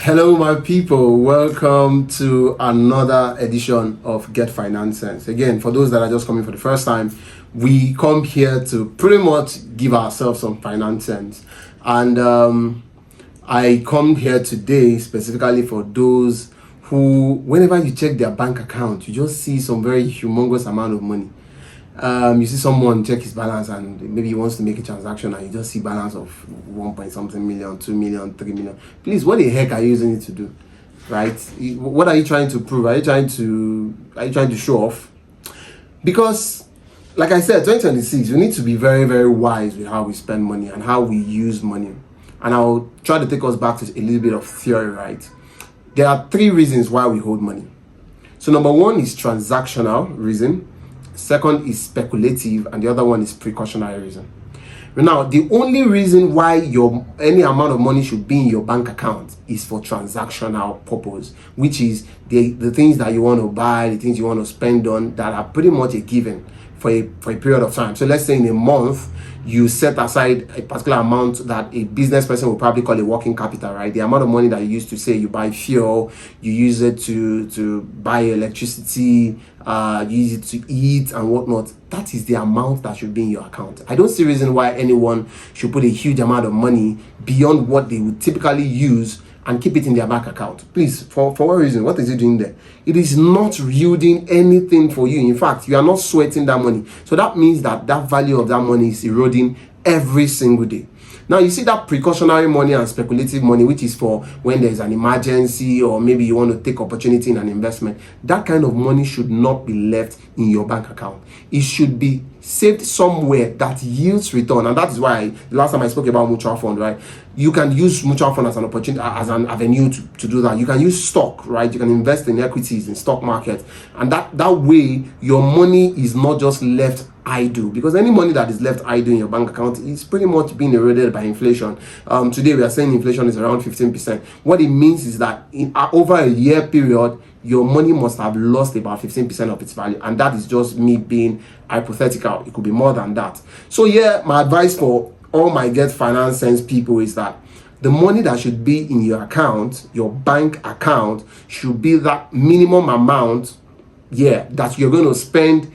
Hello, my people. Welcome to another edition of Get Finance Sense. Again, for those that are just coming for the first time, we come here to pretty much give ourselves some finance sense. And I come here today specifically for those who, whenever you check their bank account, you just see some very humongous amount of money. You see someone check his balance and maybe he wants to make a transaction and you just see balance of 1 point something million, 2 million, 3 million. Please, what the heck are you using it to do? Right? What are you trying to prove? Are you trying to show off? Because, like I said, 2026, we need to be very, very wise with how we spend money and how we use money. And I'll try to take us back to a little bit of theory, right? There are 3 reasons why we hold money. So number 1 is transactional reason. Second is speculative, and the other one is precautionary reason. Now, the only reason why any amount of money should be in your bank account is for transactional purpose, which is the things that you want to buy, the things you want to spend on that are pretty much a given for a period of time. So let's say in a month, you set aside a particular amount that a business person will probably call a working capital, right? The amount of money that you use to say you buy fuel, you use it to buy electricity, you use it to eat and whatnot. That is the amount that should be in your account. I don't see reason why anyone should put a huge amount of money beyond what they would typically use and keep it in their bank account. Please, for what reason? What is it doing there? It is not yielding anything for you. In fact, you are not sweating that money. So that means that value of that money is eroding every single day. Now, you see that precautionary money and speculative money, which is for when there's an emergency or maybe you want to take opportunity in an investment. That kind of money should not be left in your bank account. It should be saved somewhere that yields return. And that is why the last time I spoke about mutual fund, right? You can use mutual fund as an opportunity, as an avenue to do that. You can use stock, right? You can invest in equities in stock market, and that way your money is not just left idle, because any money that is left idle in your bank account is pretty much being eroded by inflation. Today we are saying inflation is around 15%. What it means is that in over a year period, your money must have lost about 15% of its value, and that is just me being hypothetical. It could be more than that. So yeah, my advice for all my Get Finance Sense people is that the money that should be in your account, your bank account, should be that minimum amount, that you're going to spend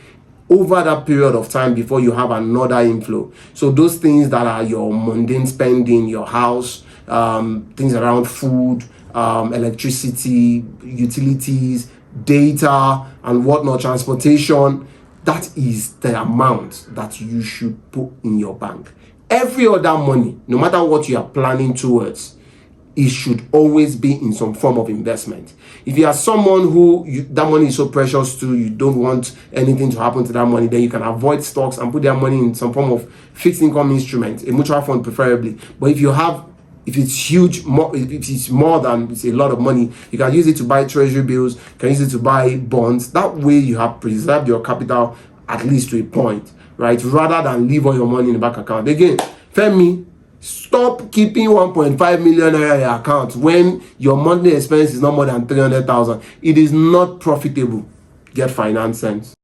over that period of time before you have another inflow. So those things that are your mundane spending, your house, things around food, electricity, utilities, data, and whatnot, transportation, that is the amount that you should put in your bank. Every other money, no matter what you are planning towards, it should always be in some form of investment. If you are someone who that money is so precious to, you don't want anything to happen to that money, then you can avoid stocks and put that money in some form of fixed income instrument, a mutual fund preferably. But if it's huge, if it's more than it's a lot of money, you can use it to buy treasury bills, you can use it to buy bonds. That way you have preserved your capital at least to a point, right? Rather than leave all your money in the bank account. Again, Femi, stop keeping 1.5 million naira in your account when your monthly expense is not more than 300,000. It is not profitable. Get Finance Sense.